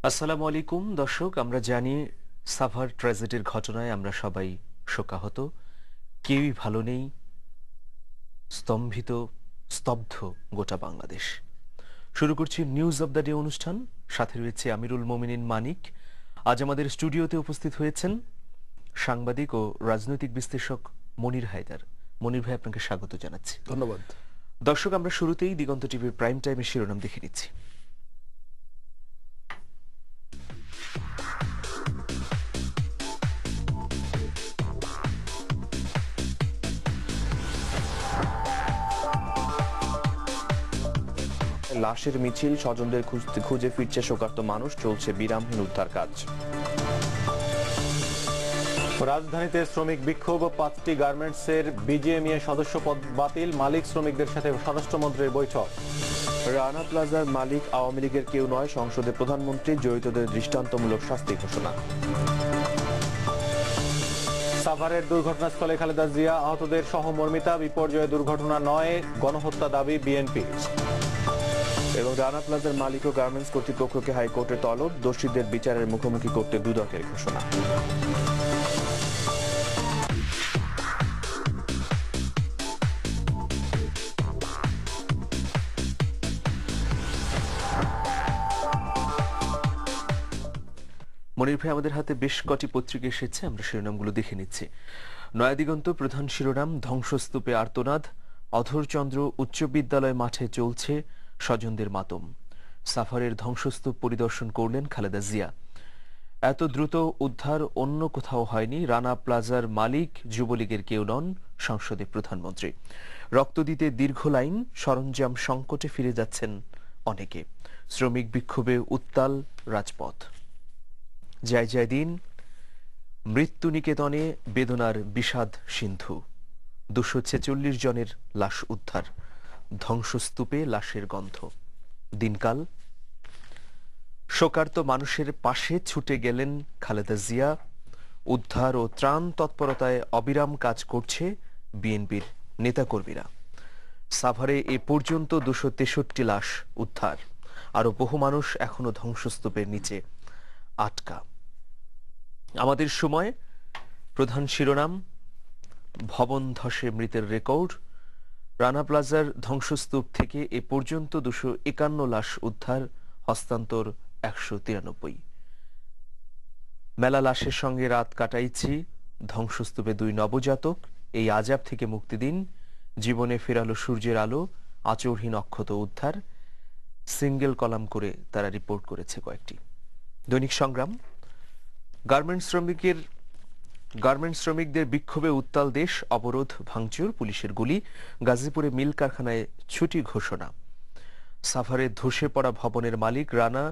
আসসালামু আলাইকুম দর্শক, আমরা জানি সাভার ট্র্যাজেডির ঘটনায় আমরা সবাই শোকাহত, কেউই ভালো নেই, স্তব্ধ গোটা বাংলাদেশ। শুরু করছি নিউজ অব দ্য ডে অনুষ্ঠান, সাথে রয়েছে আমিরুল মোমিনিন মানিক। আজ আমাদের স্টুডিওতে উপস্থিত হয়েছেন সাংবাদিক ও রাজনৈতিক বিশ্লেষক মনির হায়দার। মনির ভাই, আপনাকে স্বাগত জানাচ্ছি। ধন্যবাদ দর্শক, আমরা শুরুতেই দিগন্ত টিভির প্রাইম টাইমের শিরোনাম দেখে নিচ্ছি। লাশের মিছিল, স্বজনদের খুঁজে ফিরছে শোকার্ত মানুষ, চলছে বিরামহীন উদ্ধার কাজ। রাজধানীতে শ্রমিক বিক্ষোভ, 5টি গার্মেন্টসের বিজিএমইএ সদস্য পদ বাতিল, মালিক শ্রমিকদের সাথে স্বরাষ্ট্রমন্ত্রীর বৈঠক। রানা প্লাজার মালিক আওয়ামী লীগের কেউ নয়, সংসদে প্রধানমন্ত্রী, জড়িতদের দৃষ্টান্তমূলক শাস্তি ঘোষণা। সাভারের দুর্ঘটনাস্থলে খালেদা জিয়া, আহতদের সহমর্মিতা, বিপর্যয় দুর্ঘটনা নয়, গণহত্যা দাবি বিএনপি। এবং রানা প্লাজার মালিক ও গার্মেন্টস কর্তৃপক্ষকে হাইকোর্টের তলব, দোষীদের বিচারের মুখোমুখি করতে দুদকের ঘোষণা। মনির ভাই, আমাদের হাতে বেশ কটি পত্রিকা এসেছে, আমরা শিরোনামগুলো দেখে নিচ্ছি। নয়াদিগন্ত প্রধান শিরোনাম, ধ্বংসস্তূপে আর্তনাদ, অধরচন্দ্র উচ্চ বিদ্যালয় মাঠে চলছে স্বজনদের মাতম। সাভারের ধ্বংসস্তূপ পরিদর্শন করলেন খালেদা জিয়া। এত দ্রুত উদ্ধার অন্য কোথাও হয়নি, রানা প্লাজার মালিক যুবলীগের কেউ নন, সংসদে প্রধানমন্ত্রী। রক্ত দিতে দীর্ঘ লাইন, সরঞ্জাম সংকটে ফিরে যাচ্ছেন অনেকে। শ্রমিক বিক্ষোভে উত্তাল রাজপথ। জয় জয় দিন, মৃত্যু নিকেতনে বেদনার বিষাদ সিন্ধু। 246 জনের লাশ উদ্ধার, ধ্বংসস্তূপে লাশের গন্ধ। দিনকাল, শোকার্ত মানুষের পাশে ছুটে গেলেন খালেদা জিয়া। উদ্ধার ও ত্রাণ তৎপরতায় অবিরাম কাজ করছে বিএনপির নেতাকর্মীরা। সাভারে এ পর্যন্ত 263 লাশ উদ্ধার, আরো বহু মানুষ এখনো ধ্বংসস্তূপের নিচে আটকা। আমাদের সময় প্রধান শিরোনাম, ভবন ধসে মৃতের রেকর্ড। রানা প্লাজার ধ্বংসস্তূপ থেকে এ পর্যন্ত 251 লাশ উদ্ধার, হস্তান্তর 193। মেলা লাশের সঙ্গে রাত কাটাইছি, ধ্বংসস্তূপে 2 নবজাতক, এই আযাব থেকে মুক্তি দিন, জীবনে ফেরালো সূর্যের আলো, আচরহীন অক্ষত উদ্ধার। সিঙ্গেল কলাম করে তারা রিপোর্ট করেছে কয়েকটি। দৈনিক সংগ্রাম, গার্মেন্টস শ্রমিকদের বিক্ষোভে উত্তাল দেশ, অবরোধ ভাঙচুর, পুলিশের গুলি। গাজীপুরে মিল কারখানায় ছুটি ঘোষণা। সাভারে ধসে পড়া ভবনের মালিক রানা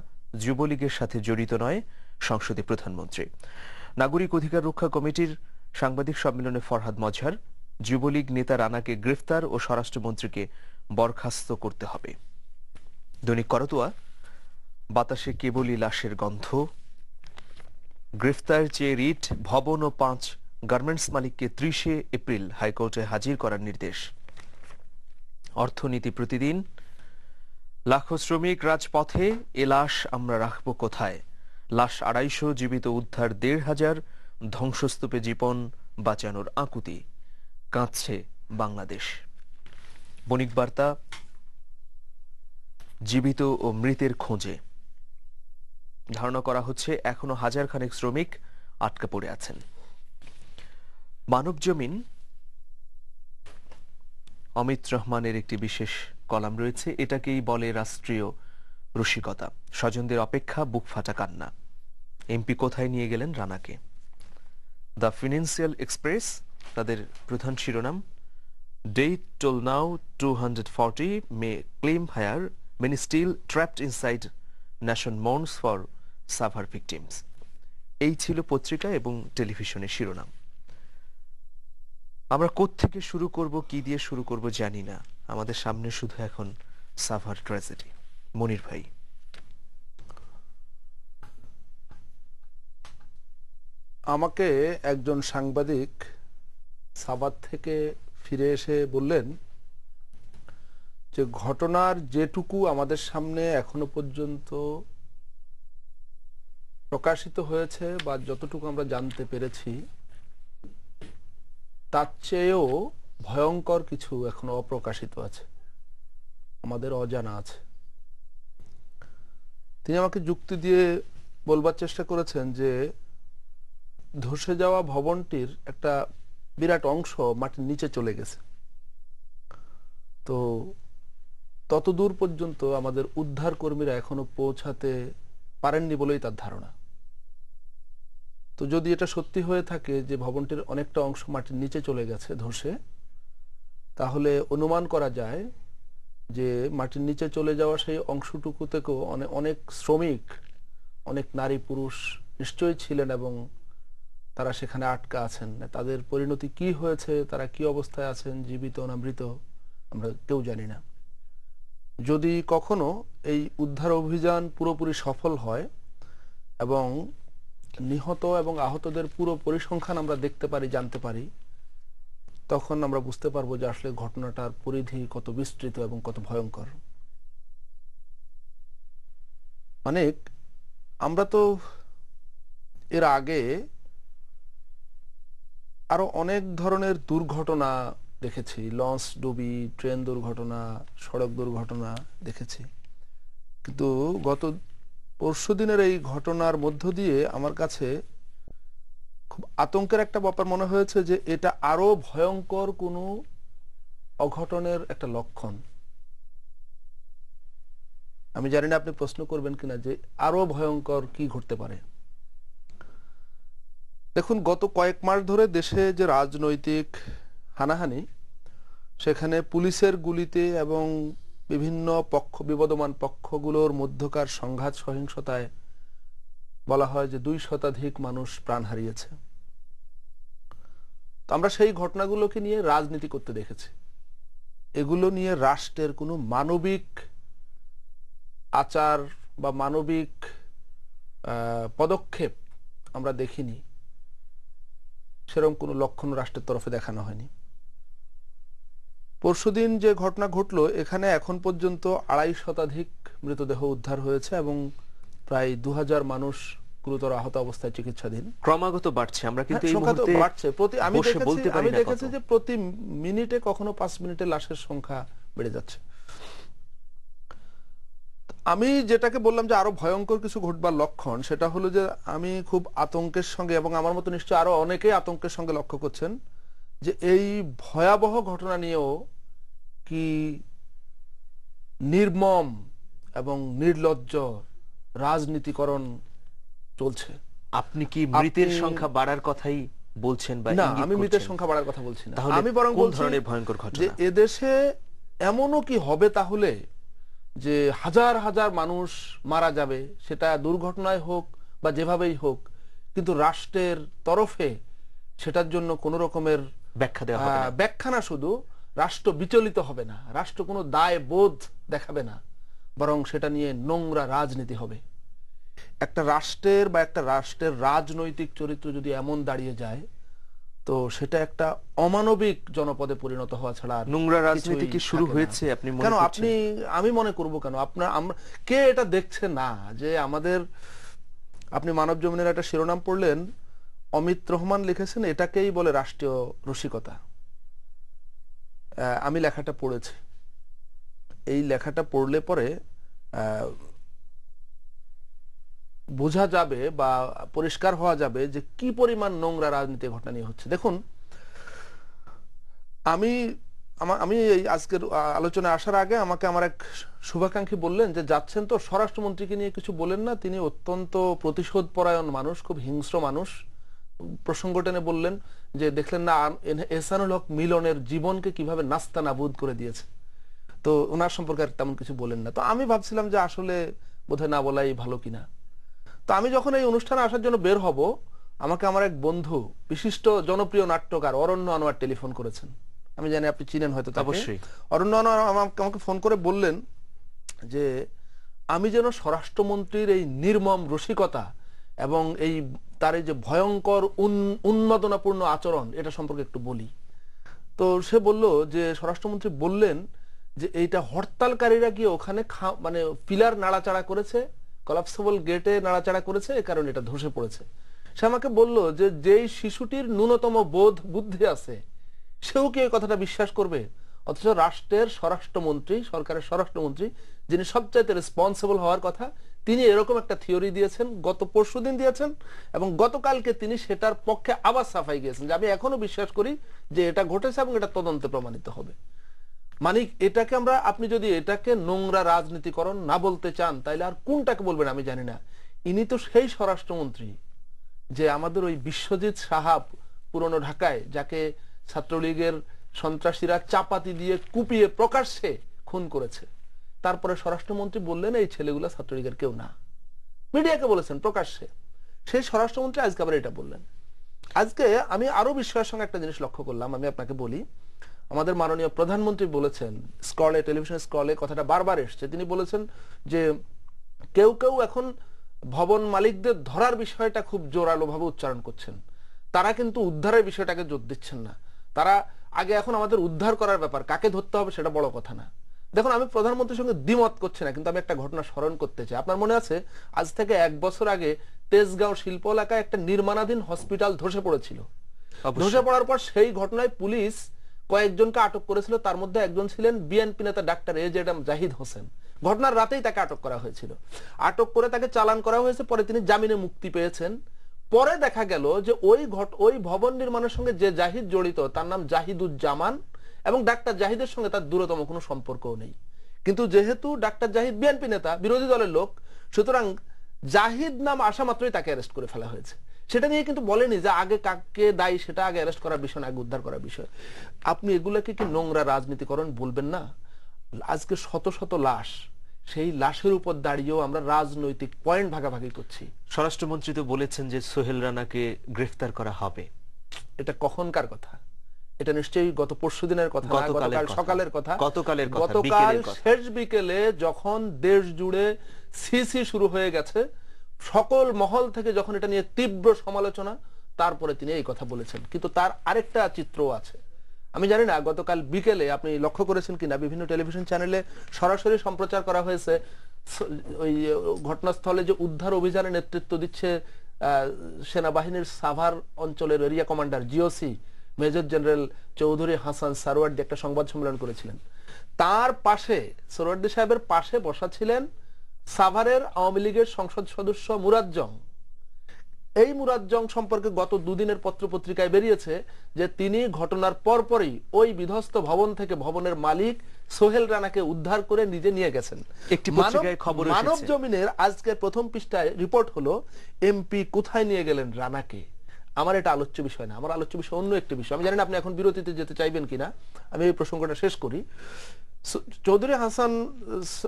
যুবলীগের সাথে জড়িত নয়, সংসদে প্রধানমন্ত্রী। নাগরিক অধিকার রক্ষা কমিটির সাংবাদিক সম্মেলনে ফরহাদ মজহার, যুবলীগ নেতা রানাকে গ্রেফতার ও স্বরাষ্ট্রমন্ত্রীকে বরখাস্ত করতে হবে। দৈনিক করতোয়া, বাতাসে কেবলই লাশের গন্ধ। গ্রেফতার চেয়ে রিট, ভবন ও 5 গার্মেন্টস মালিককে 30 এপ্রিল হাইকোর্টে হাজির করার নির্দেশ। অর্থনীতি প্রতিদিন, লাখো শ্রমিক রাজপথে, এ লাশ আমরা রাখবো কোথায়। লাশ 250, জীবিত উদ্ধার 1500, ধ্বংসস্তূপে জীবন বাঁচানোর আকুতি, কাঁদছে বাংলাদেশ। বণিক বার্তা, জীবিত ও মৃতের খোঁজে। ধারণা করা হচ্ছে এখনো হাজার খানেক শ্রমিক আটকা পড়ে আছেন। মানব জমিন, অমিত রহমানের একটি বিশেষ কলাম রয়েছে, এটাকেই বলে রাষ্ট্রীয় রসিকতা। স্বজনদের অপেক্ষা, বুক ফাটা কান্না। এমপি কোথায় নিয়ে গেলেন রানাকে। দ্য ফিনান্সিয়াল এক্সপ্রেস, তাদের প্রধান শিরোনাম, death toll now 240 may claim higher, many still trapped inside, nation mourns for Savar victims. এই ছিল পত্রিকা এবং টেলিভিশনের শিরোনাম। আমরা কোত্থেকে শুরু করব, কি দিয়ে শুরু করব জানি না। আমাদের সামনে শুধু এখন সাভার ট্র্যাজেডি। মনির ভাই। আমাকে একজন সাংবাদিক সাভার থেকে ফিরে এসে বললেন যে ঘটনার যেটুকু আমাদের সামনে এখনো পর্যন্ত প্রকাশিত হয়েছে বা যতটুকু আমরা জানতে পেরেছি তার চেয়েও ভয়ঙ্কর কিছু এখনো অপ্রকাশিত আছে, আমাদের অজানা আছে। তিনি আমাকে যুক্তি দিয়ে বলবার চেষ্টা করেছেন যে ধসে যাওয়া ভবনটির একটা বিরাট অংশ মাটির নিচে চলে গেছে, তো ততদূর পর্যন্ত আমাদের উদ্ধার কর্মীরা এখনো পৌঁছাতে পারেননি বলেই তার ধারণা। তো যদি এটা সত্যি হয়ে থাকে যে ভবনটির অনেকটা অংশ মাটির নিচে চলে গেছে ধসে, তাহলে অনুমান করা যায় যে মাটির নিচে চলে যাওয়া সেই অংশটুকু থেকেও অনেক শ্রমিক, অনেক নারী পুরুষ নিশ্চয়ই ছিলেন এবং তারা সেখানে আটকা আছেন। তাদের পরিণতি কি হয়েছে, তারা কি অবস্থায় আছেন, জীবিত না মৃত, আমরা কেউ জানি না। যদি কখনো এই উদ্ধার অভিযান পুরোপুরি সফল হয় এবং নিহত এবং আহতদের পুরো পরিসংখ্যান আমরা দেখতে পারি, জানতে পারি, তখন আমরা বুঝতে পারবো যে আসলে ঘটনাটার পরিধি কত বিস্তৃত এবং কত ভয়ঙ্কর। অনেক আমরা তো এর আগে আরো অনেক ধরনের দুর্ঘটনা দেখেছি, লঞ্চ ডুবি, ট্রেন দুর্ঘটনা, সড়ক দুর্ঘটনা দেখেছি, কিন্তু গত পরশুদিনের এই ঘটনার মধ্য দিয়ে আমার কাছে খুব আতঙ্কের একটা ব্যাপার মনে হয়েছে যে এটা আরো ভয়ঙ্কর কোনো অঘটনের একটা লক্ষণ। আমি জানি না আপনি প্রশ্ন করবেন কিনা যে আরো ভয়ঙ্কর কি ঘটতে পারে। দেখুন, গত কয়েক মাস ধরে দেশে যে রাজনৈতিক হানাহানি, সেখানে পুলিশের গুলিতে এবং বিভিন্ন বিবদমান পক্ষগুলোর মধ্যকার সংঘাত সহিংসতায় বলা হয় যে 2 শতাধিক মানুষ প্রাণ হারিয়েছে। তো আমরা সেই ঘটনাগুলোকে নিয়ে রাজনীতি করতে দেখেছি। এগুলো নিয়ে রাষ্ট্রের কোনো মানবিক আচার বা মানবিক পদক্ষেপ আমরা দেখিনি, সেরকম কোনো লক্ষণ রাষ্ট্রের তরফে দেখানো হয়নি। পরশুদিন যে ঘটনা ঘটলো, এখানে এখন পর্যন্ত 250 শতাধিক মৃতদেহ উদ্ধার হয়েছে এবং প্রায় 2000 মানুষ গুরুতর আহত অবস্থায় চিকিৎসাধীন। ক্রমাগত বাড়ছে, আমরা কিন্তু এই মুহূর্তে বাড়ছে। আমি দেখেছি যে প্রতি মিনিটে, কখনো 5 মিনিটে লাশের সংখ্যা বেড়ে যাচ্ছে। আমি যেটাকে বললাম যে আরো ভয়ঙ্কর কিছু ঘটবার লক্ষণ, সেটা হলো যে আমি খুব আতঙ্কের সঙ্গে, এবং আমার মতো নিশ্চয় আরো অনেকেই আতঙ্কের সঙ্গে লক্ষ্য করছেন যে এই ভয়াবহ ঘটনা নিয়েও কি নির্মম এবং নির্লজ্জ রাজনীতিকরণ চলছে। আপনি কি মৃতের সংখ্যা বাড়ার কথাই বলছেন? না, আমি মৃতের সংখ্যা বাড়ার কথা বলছি না। আমি বরং কোন ধরনের ভয়ঙ্কর ঘটনা যে এদেশে এমনও কি হবে তাহলে যে হাজার হাজার মানুষ মারা যাবে, সেটা দুর্ঘটনায় হোক বা যেভাবেই হোক, কিন্তু রাষ্ট্রের তরফে সেটার জন্য কোন রকমের ব্যাখ্যা দেওয়া হবে না। ব্যাখ্যা না, শুধু রাষ্ট্র বিচলিত হবে না, রাষ্ট্র কোনো দায় বোধ দেখাবে না, বরং সেটা নিয়ে নোংরা রাজনীতি হবে। একটা রাষ্ট্রের বা একটা রাষ্ট্রের রাজনৈতিক চরিত্র যদি এমন দাঁড়িয়ে যায়, তো সেটা একটা অমানবিক জনপদে পরিণত হওয়া ছাড়া নোংরা রাজনীতি কি শুরু হয়েছে আপনি মনে করছেন? কেন আমি মনে করব কেন? আমরা কে এটা দেখছে না যে আমাদের, আপনি মানব জমিনের একটা শিরোনাম পড়লেন, অমিত রহমান লিখেছেন এটাকেই বলে রাষ্ট্রীয় রসিকতা। আমি লেখাটা পড়েছি। এই লেখাটা পড়লে পরে বোঝা যাবে বা পরিষ্কার হওয়া যাবে যে কি পরিমাণ নোংরা রাজনীতি ঘটনা নিয়ে হচ্ছে। দেখুন, আমি এই আজকের আলোচনায় আসার আগে আমাকে আমার এক শুভাকাঙ্ক্ষী বললেন যে যাচ্ছেন তো স্বরাষ্ট্রমন্ত্রীকে নিয়ে কিছু বলেন না, তিনি অত্যন্ত প্রতিশোধ পরায়ণ মানুষ, খুব হিংস্র মানুষ। প্রসঙ্গ টেনে বললেন যে দেখলেন না এহসানুল হক মিলনের জীবনকে কিভাবে নাস্তানাবুদ করে দিয়েছে, তো ওনার সম্পর্কে আর তেমন কিছু বলেন না। তো আমি ভাবছিলাম যে আসলে বোধহয় না বলাই ভালো কিনা। তো আমি যখন এই অনুষ্ঠানে আসার জন্য বের হব, আমাকে আমার এক বন্ধু বিশিষ্ট জনপ্রিয় নাট্যকার অরণ্য আনোয়ার টেলিফোন করেছেন। আমি জানি আপনি চিনেন হয়তো তাকে। অবশ্যই। অরণ্য আনোয়ার আমাকে ফোন করে বললেন যে আমি যেন স্বরাষ্ট্রমন্ত্রীর এই নির্মম রসিকতা এবং এই তার এই যে ভয়ঙ্কর উন্মাদনাপূর্ণ আচরণ এটা সম্পর্কে একটু বলি। তো সে বলল যে স্বরাষ্ট্রমন্ত্রী বললেন যে এইটা হরতালকারীরা গিয়ে ওখানে মানে পিলার নাড়াচাড়া করেছে, কলাপসেবল গেটে নাড়াচাড়া করেছে, এ কারণে এটা ধসে পড়েছে। সে আমাকে বলল যে যেই শিশুটির ন্যূনতম বোধ বুদ্ধি আছে সেও কি এই কথাটা বিশ্বাস করবে? অথচ রাষ্ট্রের স্বরাষ্ট্রমন্ত্রী, সরকারের স্বরাষ্ট্রমন্ত্রী, যিনি সবচাইতে রেসপন্সিবল হওয়ার কথা, তিনি এরকম একটা থিওরি দিয়েছেন, গত পরশুদিন দিয়েছেন, এবং গতকালকে তিনি সেটার পক্ষে আবার সাফাই গিয়েছেন যে আমি এখনো বিশ্বাস করি যে এটা ঘটেছে এবং এটা তদন্তে প্রমাণিত হবে। মানে এটাকে আমরা, আপনি যদি এটাকে নোংরা রাজনীতিকরণ না বলতে চান তাইলে আর কোনটাকে বলবেন আমি জানি না। ইনি তো সেই স্বরাষ্ট্রমন্ত্রী যে আমাদের ওই বিশ্বজিৎ সাহাব পুরনো ঢাকায়, যাকে ছাত্রলীগের সন্ত্রাসীরা চাপাতি দিয়ে কুপিয়ে প্রকাশ্যে খুন করেছে, তারপরে স্বরাষ্ট্রমন্ত্রী বললেন এই ছেলেগুলো ছাত্রলীগের কেউ না, মিডিয়াকে বলেছেন প্রকাশ্যে। সেই স্বরাষ্ট্রমন্ত্রী আজকে আবার এটা বললেন। আজকে আমি আরো বিস্ময়ের সঙ্গে একটা জিনিস লক্ষ্য করলাম, আমি আপনাকে বলি। আমাদের মাননীয় প্রধানমন্ত্রী বলেছেন, স্ক্রলে, টেলিভিশন স্ক্রলে কথাটা বারবার এসছে, তিনি বলেছেন যে কেউ কেউ এখন ভবন মালিকদের ধরার বিষয়টা খুব জোরালো ভাবে উচ্চারণ করছেন, তারা কিন্তু উদ্ধারের বিষয়টাকে জোর দিচ্ছেন না। তারা আগে এখন আমাদের উদ্ধার করার ব্যাপার, কাকে ধরতে হবে সেটা বড় কথা না। দেখুন, আমি প্রধানমন্ত্রীর সঙ্গে দ্বিমত করছি না, কিন্তু আমি একটা ঘটনা স্মরণ করতে চাই। আপনার মনে আছে আজ থেকে 1 বছর আগে তেজগাঁও শিল্প এলাকায় একটা নির্মাণাধীন হসপিটাল ধসে পড়েছিল। ধসে পড়ার পর সেই ঘটনায় পুলিশ কয়েকজনকে আটক করেছিল, তার মধ্যে একজন ছিলেন বিএনপি নেতা ডাক্তার এজেডএম জাহিদ হোসেন। ঘটনার রাতেই তাকে আটক করা হয়েছিল, আটক করে তাকে চালান করা হয়েছে, পরে তিনি জামিনে মুক্তি পেয়েছেন। পরে দেখা গেল যে ওই ভবন নির্মাণের সঙ্গে যে জাহিদ জড়িত তার নাম জাহিদুজ্জামান, এবং ডাক্তার জাহিদের সঙ্গে তার দূরতম কোনো সম্পর্কও নেই। কিন্তু যেহেতু ডাক্তার জাহিদ বিএনপি নেতা, বিরোধী দলের লোক, সুতরাং জাহিদ নাম আসা মাত্রই তাকে অ্যারেস্ট করে ফেলা হয়েছে। সেটা নিয়ে কিন্তু বলেনি যে আগে কাকে দায়ী, সেটা আগে অ্যারেস্ট করার বিষয় না, আগে উদ্ধার করার বিষয়। আপনি এগুলোকে কি নোংরা রাজনীতিকরণ বলবেন না? আজকে শত শত লাশ, সেই লাশের উপর দাঁড়িয়েও আমরা রাজনৈতিক পয়েন্ট ভাগাভাগি করছি। স্বরাষ্ট্রমন্ত্রী তো বলেছেন যে সোহেল রানাকে গ্রেফতার করা হবে। এটা কখনকার কথা? এটা নিশ্চয়ই গত পরশুদিনের কথা, গতকাল সকালের কথা। গতকাল শেষ বিকেলে যখন দেশ জুড়ে সিসি শুরু হয়ে গেছে, সকল মহল থেকে যখন এটা নিয়ে তীব্র সমালোচনা, তারপরে তিনি এই কথা বলেছেন। কিন্তু তার আরেকটা চিত্র আছে, আমি জানি না গতকাল বিকেলে আপনি লক্ষ্য করেছেন কিনা, বিভিন্ন টেলিভিশন চ্যানেলে সরাসরি সম্প্রচার করা হয়েছে ওই ঘটনাস্থলে যে উদ্ধার অভিযানে নেতৃত্ব দিচ্ছে সেনাবাহিনীর সাভার অঞ্চলের area commander GOC major general Chowdhury Hasan Sarwardi একটা সংবাদ সম্মেলন করেছিলেন। তার পাশে, সারওয়ার্দী সাহেবের পাশে বসা ছিলেন সাভারের আওয়ামী লীগের সংসদ সদস্য মুরাজ্জং। এই মুরাজ্জং সম্পর্কে গত দুদিনের পত্রপত্রিকায় বেরিয়েছে যে তিনি ঘটনার পরপরই ওই বিধ্বস্ত ভবন থেকে ভবনের মালিক সোহেল রানাকে উদ্ধার করে নিজে নিয়ে গেছেন। একটি পত্রিকায় খবর এসেছে, মানব জমিনের আজকের প্রথম পৃষ্ঠায় রিপোর্ট হলো এমপি কোথায় নিয়ে গেলেন রানাকে। আমার এটা আলোচ্য বিষয় না, আমার আলোচ্য বিষয় অন্য একটি বিষয়। আমি জানি না আপনি এখন বিরতিতে যেতে চাইবেন কিনা, আমি এই প্রসঙ্গটা শেষ করি। চৌধুরী হাসান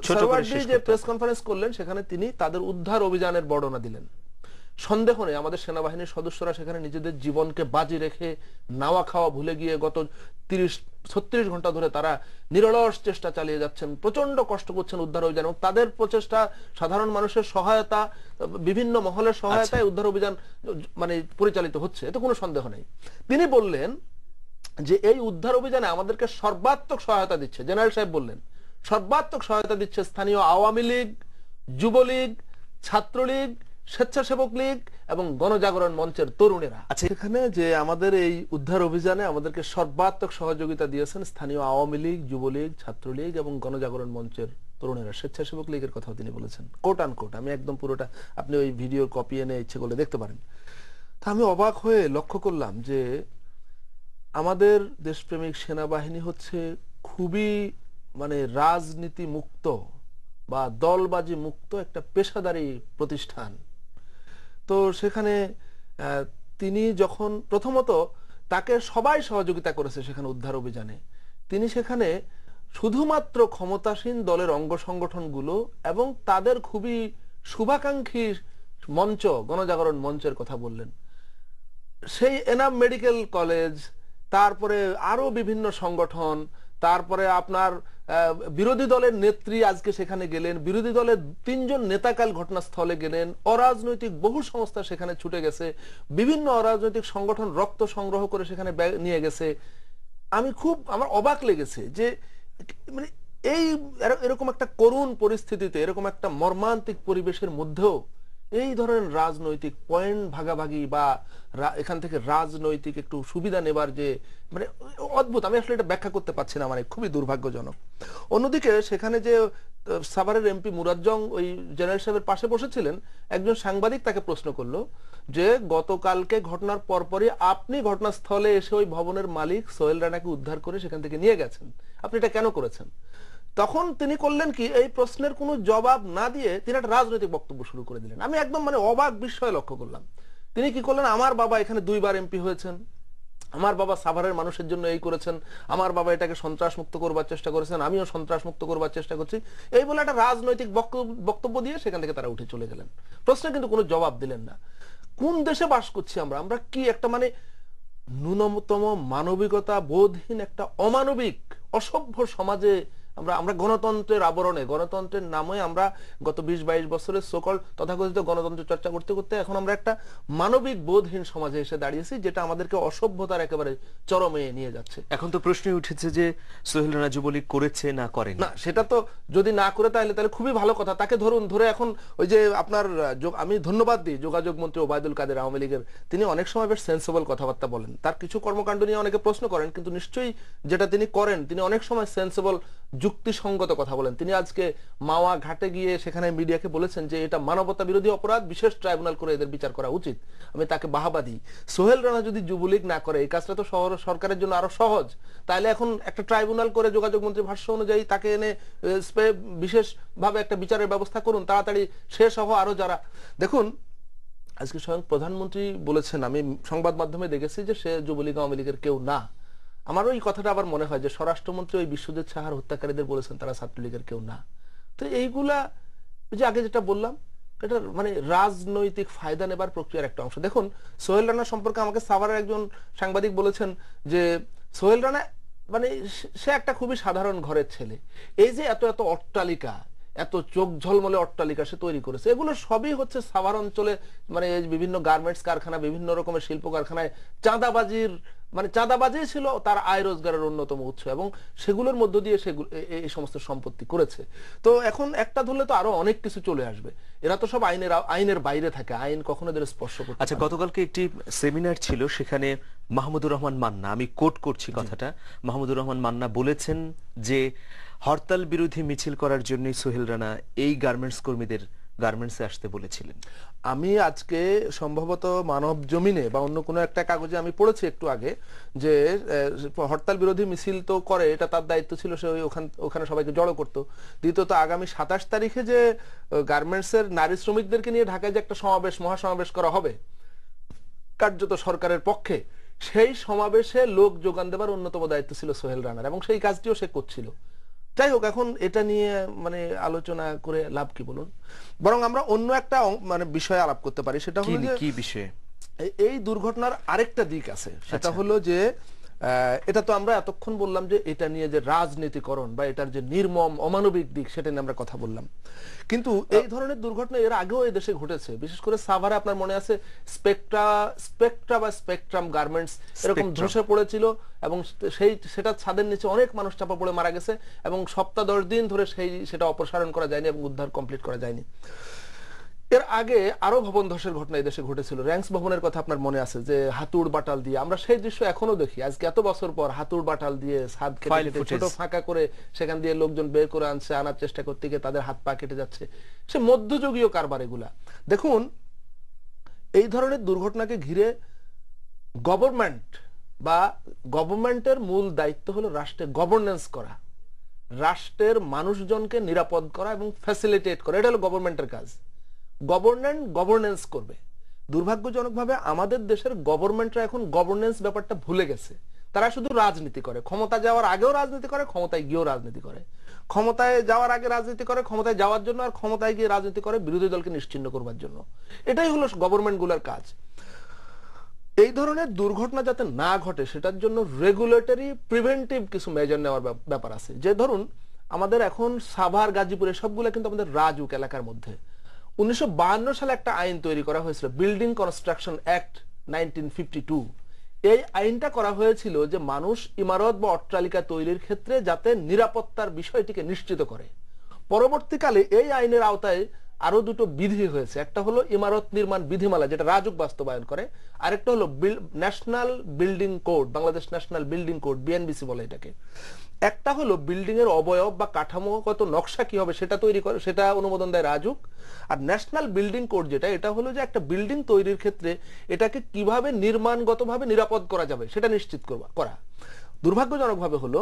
সারওয়ার্দী যে প্রেস কনফারেন্স করলেন, সেখানে তিনি তাদের উদ্ধার অভিযানের বর্ণনা দিলেন। সন্দেহ নেই আমাদের সেনাবাহিনীর সদস্যরা সেখানে নিজেদের জীবনকে বাজি রেখে নাওয়া খাওয়া ভুলে গিয়ে গত 30-36 ঘন্টা ধরে তারা নিরলস চেষ্টা চালিয়ে যাচ্ছেন, প্রচন্ড কষ্ট করছেন উদ্ধার অভিযান, এবং তাদের প্রচেষ্টা, সাধারণ মানুষের সহায়তা, বিভিন্ন মহলের সহায়তায় উদ্ধার অভিযান মানে পরিচালিত হচ্ছে, এতে কোনো সন্দেহ নেই। তিনি বললেন যে এই উদ্ধার অভিযানে আমাদেরকে সর্বাত্মক সহায়তা দিচ্ছে, জেনারেল সাহেব বললেন, সর্বাত্মক সহায়তা দিচ্ছে স্থানীয় আওয়ামী লীগ, যুবলীগ, ছাত্রলীগ, স্বেচ্ছাসেবক লীগ এবং গণজাগরণ মঞ্চের তরুণেরা। এখানে যে আমাদের এই উদ্ধার অভিযানে আমাদেরকে সর্বাত্মক সহযোগিতা দিয়েছেন স্থানীয় আওয়ামী লীগ, যুবলীগ, ছাত্রলীগ এবং গণজাগরণ মঞ্চের তরুণেরা, স্বেচ্ছাসেবক লীগের কথাও তিনি বলেছেন, কোট আন কোট। আমি একদম পুরোটা, আপনি ওই ভিডিওর কপি এনে ইচ্ছে করলে দেখতে পারেন। তা আমি অবাক হয়ে লক্ষ্য করলাম যে আমাদের দেশপ্রেমিক সেনাবাহিনী হচ্ছে খুবই মানে রাজনীতি মুক্ত বা দলবাজি মুক্ত একটা পেশাদারী প্রতিষ্ঠান। তো সেখানে তিনি যখন প্রথমত তাকে সবাই সহযোগিতা করেছে সেখানে উদ্ধার অভিযানে, তিনি সেখানে শুধুমাত্র ক্ষমতাসীন দলের অঙ্গ সংগঠনগুলো এবং তাদের খুবই শুভাকাঙ্ক্ষী মঞ্চ, গণজাগরণ মঞ্চের কথা বললেন। সেই এনাম মেডিকেল কলেজ, তারপরে আরো বিভিন্ন সংগঠন, তারপরে আপনার বিরোধী দলের নেত্রী আজকে সেখানে গেলেন, বিরোধী দলের 3 জন নেতাকাল ঘটনাস্থলে গেলেন, অরাজনৈতিক বহু সংস্থা সেখানে ছুটে গেছে, বিভিন্ন অরাজনৈতিক সংগঠন রক্ত সংগ্রহ করে সেখানে নিয়ে গেছে। আমার অবাক লেগেছে যে মানে এই এরকম একটা করুণ পরিস্থিতিতে, এরকম একটা মর্মান্তিক পরিবেশের মধ্যেও এই ধরনের রাজনৈতিক পয়েন্ট ভাগাভাগি বা এখান থেকে রাজনৈতিক একটু সুবিধা নেবার যে মানে অদ্ভুত, আমি আসলে এটা ব্যাখ্যা করতে পারছি না, মানে খুবই দুর্ভাগ্যজনক। অন্যদিকে সেখানে যে সাভারের এমপি মুরাজ্জং ওই জেনারেল সাহেবের পাশে বসেছিলেন, একজন সাংবাদিক তাকে প্রশ্ন করলো যে গতকালকে ঘটনার পরপরই আপনি ঘটনাস্থলে এসে ওই ভবনের মালিক সোহেল রানাকে উদ্ধার করে সেখান থেকে নিয়ে গেছেন, আপনি এটা কেন করেছেন? তখন তিনি করলেন কি, এই প্রশ্নের কোনো জবাব না দিয়ে তিনি একটা রাজনৈতিক বক্তব্য শুরু করে দিলেন। আমি একদম মানে অবাক বিস্ময় লক্ষ্য করলাম। তিনি কি করলেন, আমার বাবা এখানে 2 বার এমপি হয়েছেন, আমার বাবা সাভারের মানুষের জন্য এই করেছেন, আমার বাবা এটাকে সন্ত্রাস মুক্ত করবার চেষ্টা করেছেন, আমিও সন্ত্রাস মুক্ত করবার চেষ্টা করছি, এই বলে একটা রাজনৈতিক বক্তব্য দিয়ে সেখান থেকে তারা উঠে চলে গেলেন। প্রশ্নে কিন্তু কোনো জবাব দিলেন না। কোন দেশে বাস করছি আমরা? আমরা কি একটা মানে ন্যূনতম মানবিকতা বোধহীন একটা অমানবিক অসভ্য সমাজে আমরা গণতন্ত্রের আবরণে, গণতন্ত্রের নামে আমরা গত 20-22 বছরের সকল তথাকথিত গণতন্ত্র চর্চা করতে করতে এখন আমরা একটা মানবিক বোধহীন সমাজে এসে দাঁড়িয়েছি, যেটা আমাদেরকে অসভ্যতার একেবারে চরমে নিয়ে যাচ্ছে। এখন তো প্রশ্নই উঠেছে যে সোহেল রানা যুবলীগ করেছে না করেনি। না, সেটা তো যদি না করে তাহলে খুবই ভালো কথা। তাকে ধরে এখন ওই যে আপনার আমি ধন্যবাদ দিই যোগাযোগ মন্ত্রী ওবায়দুল কাদের আওয়ামী লীগের, তিনি অনেক সময় বেশ সেন্সেবল কথাবার্তা বলেন, তার কিছু কর্মকাণ্ড নিয়ে অনেকে প্রশ্ন করেন, কিন্তু নিশ্চয়ই যেটা তিনি করেন তিনি অনেক সময় সেন্সেবল যুক্তিসঙ্গত কথা বলেন। তিনি আজকে মাওয়া ঘাটে গিয়ে সেখানে মিডিয়াকে বলেছেন যে এটা মানবতা বিরোধী অপরাধ, বিশেষ ট্রাইব্যুনাল করে এদের বিচার করা উচিত। আমি তাকে বাহবা দিই। সোহেল রানা যদি যুবলীগ না করে, এই কাজটা তো সরকারের জন্য আরো সহজ, তাহলে এখন একটা ট্রাইব্যুনাল করে যোগাযোগ মন্ত্রী ভাষ্য অনুযায়ী তাকে এনে বিশেষ ভাবে একটা বিচারের ব্যবস্থা করুন তাড়াতাড়ি, সে সহ আরো যারা। দেখুন আজকে স্বয়ং প্রধানমন্ত্রী বলেছেন, আমি সংবাদ মাধ্যমে দেখেছি যে সে যুবলীগ আওয়ামী লীগের কেউ না। আমার ওই কথাটা আবার মনে হয় যে স্বরাষ্ট্রমন্ত্রী ওই বিশ্বজিৎ সাহার হত্যাকারীদের বলেছেন তারা ছাত্রলীগের কেউ না। তো এইগুলা যে আগে যেটা বললাম, এটা মানে রাজনৈতিক ফায়দা নেবার প্রক্রিয়ার একটা অংশ। দেখুন সোহেল রানা সম্পর্কে আমাকে সাভারের একজন সাংবাদিক বলেছেন যে সোহেল রানা মানে সে একটা খুবই সাধারণ ঘরের ছেলে, এই যে এত এত অট্টালিকা, এত চোখ ঝলমলে অট্টালিকা সে তৈরি করেছে, এগুলো সবই হচ্ছে সাভার অঞ্চলে মানে বিভিন্ন গার্মেন্টস কারখানা, বিভিন্ন রকমের শিল্প কারখানায় চাঁদাবাজির মানে চাঁদাবাজি ছিল তার আয় রোজগারের অন্যতম উৎস, এবং সেগুলোর মধ্য দিয়ে সেগুলো এই সমস্ত সম্পত্তি করেছে। তো এখন একটা ধরলে তো আরো অনেক কিছু চলে আসবে। এরা তো সব আইনের বাইরে থাকে, আইন কখনো এদের স্পর্শ করতে। আচ্ছা, গতকালকে একটি সেমিনার ছিল, সেখানে মাহমুদুর রহমান মান্না, আমি কোট করছি কথাটা, মাহমুদুর রহমান মান্না বলেছেন যে হরতাল বিরোধী মিছিল করার জন্যই সোহেল রানা এই গার্মেন্টস কর্মীদের গার্মেন্টসে আসতে বলেছিলেন। আমি আজকে সম্ভবত মানব জমিনে বা অন্য কোনো একটা কাগজে আমি পড়েছি একটু আগে যে হরতাল বিরোধী মিছিল তো করে, এটা তার দায়িত্ব ছিল, সে ওখানে সবাইকে জড়ো করতো। দ্বিতীয়ত আগামী 27 তারিখে যে গার্মেন্টসের নারী শ্রমিকদেরকে নিয়ে ঢাকায় যে একটা মহাসমাবেশ করা হবে কার্যত সরকারের পক্ষে, সেই সমাবেশে লোক যোগান দেবার অন্যতম দায়িত্ব ছিল সোহেল রানার, এবং সেই কাজটিও সে করছিল। যাই হোক, এখন এটা নিয়ে মানে আলোচনা করে লাভ কি বলুন, বরং আমরা অন্য একটা মানে বিষয়ে আলাপ করতে পারি। সেটা হলো যে কি বিষয়ে? এই দুর্ঘটনার আরেকটা দিক আছে, সেটা হলো যে এটা তো আমরা এতক্ষণ বললাম যে এটা নিয়ে যে রাজনীতিকরণ বা এটার যে নির্মম অমানবিক দিক সেটা নিয়ে আমরা কথা বললাম, কিন্তু এই ধরনের দুর্ঘটনা এর আগেও এই দেশে ঘটেছে। বিশেষ করে সাভারে আপনার মনে আছে স্পেকট্রাম গার্মেন্টস এরকম ধসে পড়েছিল, এবং সেটা ছাদের নিচে অনেক মানুষ চাপা পড়ে মারা গেছে, এবং সপ্তাহ 10 দিন ধরে সেটা অপসারণ করা যায়নি এবং উদ্ধার কমপ্লিট করা যায়নি। এর আগে আরো ভবন ধসের ঘটনা এই দেশে ঘটেছিল। র্যাঙ্কস ভবনের কথা আপনার মনে আছে যে হাতুড় বাটাল দিয়ে, আমরা সেই দৃশ্য এখনো দেখি আজকে এত বছর পর, হাতুড় বাটাল দিয়ে ছাদ কেটে ছোট ফাঁকা করে সেখান দিয়ে লোকজন বের করে আনার চেষ্টা করতে গিয়ে তাদের হাত পা কেটে যাচ্ছে। সে মধ্যযুগীয় কারবার এগুলা। দেখুন এই ধরনের দুর্ঘটনাকে ঘিরে গভর্নমেন্টের মূল দায়িত্ব হলো রাষ্ট্রের গভর্নেন্স করা, রাষ্ট্রের মানুষজনকে নিরাপদ করা এবং ফ্যাসিলিটেট করা, এটা হলো গভর্নমেন্টের কাজ। গভর্নেন্স করবে। দুর্ভাগ্যজনকভাবে আমাদের দেশের গভর্নমেন্টরা এখন গভর্নেন্স ব্যাপারটা ভুলে গেছে। তারা শুধু রাজনীতি করে, ক্ষমতা যাওয়ার আগেও রাজনীতি করে, ক্ষমতায় গিয়েও রাজনীতি করে, ক্ষমতায় যাওয়ার আগে রাজনীতি করে ক্ষমতায় যাওয়ার জন্য, আর ক্ষমতায় গিয়ে রাজনীতি করে বিরোধী দলকে নিশ্চিহ্ন করবার জন্য। এটাই হলো গভর্নমেন্ট গুলোর কাজ। এই ধরনের দুর্ঘটনা যাতে না ঘটে সেটার জন্য রেগুলেটরি প্রিভেন্টিভ কিছু মেজার নেওয়ার ব্যাপার আছে। যে ধরুন আমাদের এখন সাভার, গাজীপুরে সবগুলো কিন্তু আমাদের রাজুক এলাকার মধ্যে। 1952 সালে একটা আইন তৈরি করা হয়েছিল, বিল্ডিং কনস্ট্রাকশন অ্যাক্ট 1952। এই আইনটা করা হয়েছিল যে মানুষ ইমারত বা অট্টালিকা তৈরির ক্ষেত্রে যাতে নিরাপত্তার বিষয়টিকে নিশ্চিত করে। পরবর্তীকালে এই আইনের আওতায় আরো দুটো বিধি হয়েছে। একটা হলো ইমারত নির্মাণ বিধিমালা, যেটা রাজুক বাস্তবায়ন করে। আরেকটা হলো national building code, Bangladesh national building code, BNBC বলে এটাকে। একটা হলো বিল্ডিং এর অবয়ব বা কাঠামোগত নকশা কি হবে সেটা তৈরি করে, সেটা অনুমোদন দেয় রাজুক। আর ন্যাশনাল বিল্ডিং কোড যেটা, এটা হলো যে একটা বিল্ডিং তৈরির ক্ষেত্রে এটাকে কিভাবে নির্মাণগতভাবে নিরাপদ করা যাবে সেটা নিশ্চিত করা। দুর্ভাগ্যজনকভাবে হলো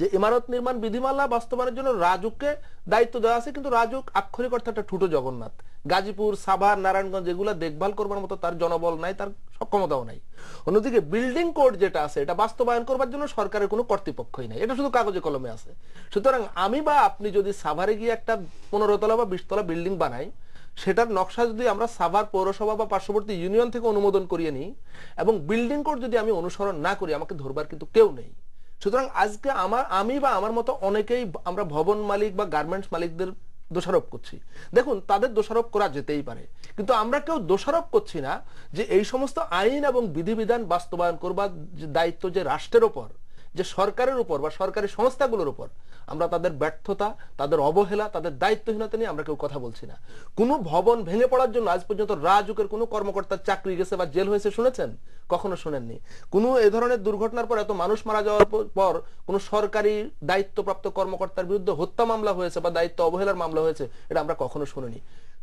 যে ইমারত নির্মাণ বিধিমালা বাস্তবায়নের জন্য রাজুককে দায়িত্ব দেওয়া আছে, কিন্তু রাজুক আক্ষরিক অর্থে একটা ঠুটো জগন্নাথ। গাজীপুর, সাভার, নারায়ণগঞ্জ এগুলা দেখভাল করবার মতো তার জনবল নাই, তার সক্ষমতাও নাই। অন্যদিকে বিল্ডিং কোড যেটা আছে এটা বাস্তবায়ন করবার জন্য সরকারের কোনো কর্তৃপক্ষই নাই, এটা শুধু কাগজে কলমে আছে। সুতরাং আমি বা আপনি যদি সাভারে গিয়ে একটা 15 তলা বা 20 তলা বিল্ডিং বানাই, সেটার নকশা যদি আমরা সাভার পৌরসভা বা পার্শ্ববর্তী ইউনিয়ন থেকে অনুমোদন করিয়ে নিই এবং বিল্ডিং কোড যদি আমি অনুসরণ না করি, আমাকে ধরবার কিন্তু কেউ নেই। সুতরাং আজকে আমি বা আমার মতো অনেকেই আমরা ভবন মালিক বা গার্মেন্টস মালিকদের দোষারোপ করছি। দেখুন, তাদের দোষারোপ করা যেতেই পারে, কিন্তু আমরা কেউ দোষারোপ করছি না যে এই সমস্ত আইন এবং বিধিবিধান বাস্তবায়ন করবার দায়িত্ব যে রাষ্ট্রের উপর, যে সরকারের উপর বা সরকারি সংস্থাগুলোর উপর, আমরা তাদের ব্যর্থতা, তাদের অবহেলা, তাদের দায়িত্বহীনতা নিয়ে আমরা কেউ কথা বলছি না। কোনো ভবন ভেঙে পড়ার জন্য আজ পর্যন্ত রাজুকের কোনো কর্মকর্তার চাকরি গেছে বা জেল হয়েছে শুনেছেন? কখনো শুনেননি। কোনো এ ধরনের দুর্ঘটনার পর, এত মানুষ মারা যাওয়ার পর কোনো সরকারি দায়িত্বপ্রাপ্ত কর্মকর্তার বিরুদ্ধে হত্যা মামলা হয়েছে বা দায়িত্ব অবহেলার মামলা হয়েছে, এটা আমরা কখনো শুনিনি।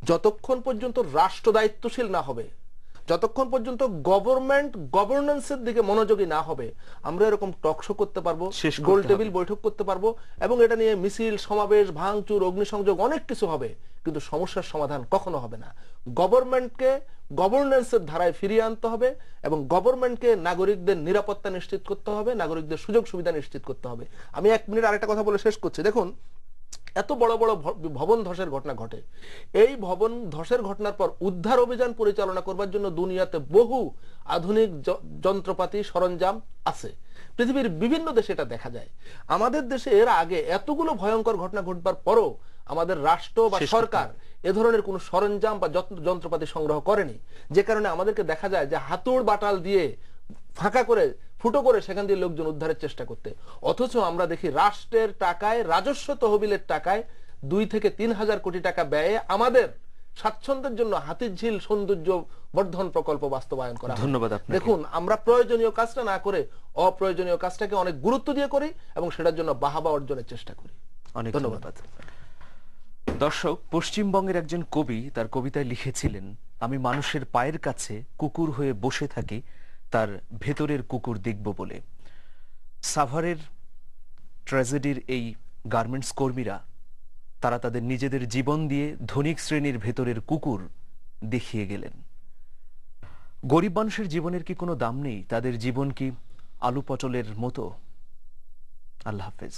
যতক্ষণ পর্যন্ত রাষ্ট্র দায়িত্বশীল না হবে, যতক্ষণ পর্যন্ত গভর্নমেন্ট গভর্নেন্সের দিকে মনোযোগী না হবে, আমরা এরকম টকশো করতে পারবো, গোল টেবিল বৈঠক করতে পারবো এবং এটা নিয়ে মিছিল, সমাবেশ, ভাঙচুর, অগ্নিসংযোগ অনেক কিছু হবে, কিন্তু সমস্যার সমাধান কখনো হবে না। গভর্নমেন্টকে গভর্নেন্সের ধারায় ফিরিয়ে আনতে হবে এবং গভর্নমেন্টকে নাগরিকদের নিরাপত্তা নিশ্চিত করতে হবে, নাগরিকদের সুযোগ সুবিধা নিশ্চিত করতে হবে। আমি 1 মিনিট আরেকটা কথা বলে শেষ করছি। দেখুন, এত বড় বড় ভবন ধসের ঘটনা ঘটে, এই ভবন ধসের ঘটনার পর উদ্ধার অভিযান পরিচালনা করবার জন্য দুনিয়াতে বহু আধুনিক যন্ত্রপাতি, সরঞ্জাম আছে। পৃথিবীর বিভিন্ন দেশে এটা দেখা যায়। আমাদের দেশে এর আগে এতগুলো ভয়ঙ্কর ঘটনা ঘটবার পরও আমাদের রাষ্ট্র বা সরকার এ ধরনের কোনো সরঞ্জাম বা যন্ত্রপাতি সংগ্রহ করেনি, যে কারণে আমাদেরকে দেখা যায় যে হাতুড় বাটাল দিয়ে ফাঁকা করে, ফুটো করে সেখান দিয়ে লোকজন উদ্ধারের চেষ্টা করতে। অথচ আমরা দেখি রাষ্ট্রের টাকায়, রাজস্ব তহবিলের টাকায় 2 থেকে 3 হাজার কোটি টাকা ব্যয়ে আমাদের স্বাচ্ছন্দ্যের জন্য হাতিঝিল সৌন্দর্য বর্ধন প্রকল্প বাস্তবায়ন করা। ধন্যবাদ আপনাকে। দেখুন, আমরা প্রয়োজনীয় কাজটা না করে অপ্রয়োজনীয় কাজটাকে অনেক গুরুত্ব দিয়ে করি এবং সেটার জন্য বাহাবা অর্জনের চেষ্টা করি। অনেক ধন্যবাদ। দর্শক, পশ্চিমবঙ্গের একজন কবি তার কবিতায় লিখেছিলেন, আমি মানুষের পায়ের কাছে কুকুর হয়ে বসে থাকি তার ভেতরের কুকুর দেখব বলে। সাভারের ট্র্যাজেডির এই গার্মেন্টস কর্মীরা, তারা তাদের নিজেদের জীবন দিয়ে ধনিক শ্রেণীর ভেতরের কুকুর দেখিয়ে গেলেন। গরিব মানুষের জীবনের কি কোনো দাম নেই? তাদের জীবন কি আলু পটলের মতো? আল্লাহ হাফেজ।